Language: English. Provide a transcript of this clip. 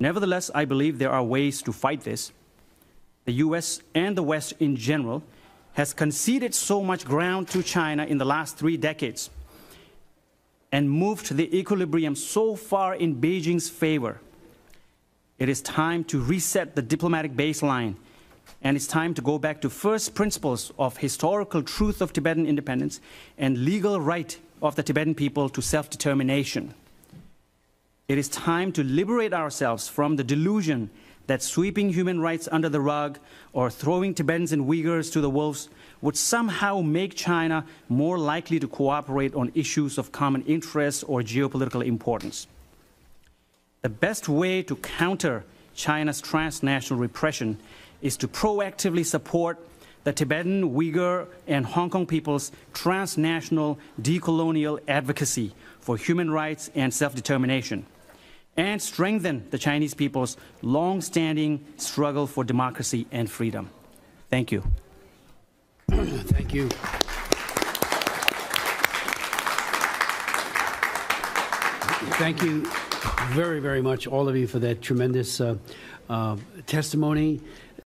Nevertheless, I believe there are ways to fight this. The US and the West in general has conceded so much ground to China in the last 3 decades and moved the equilibrium so far in Beijing's favor. It is time to reset the diplomatic baseline, and it's time to go back to first principles of historical truth of Tibetan independence and legal right of the Tibetan people to self-determination. It is time to liberate ourselves from the delusion that sweeping human rights under the rug or throwing Tibetans and Uyghurs to the wolves would somehow make China more likely to cooperate on issues of common interest or geopolitical importance. The best way to counter China's transnational repression is to proactively support the Tibetan, Uyghur, and Hong Kong people's transnational decolonial advocacy for human rights and self-determination, and strengthen the Chinese people's long-standing struggle for democracy and freedom. Thank you. Thank you. Thank you very, very much, all of you, for that tremendous testimony.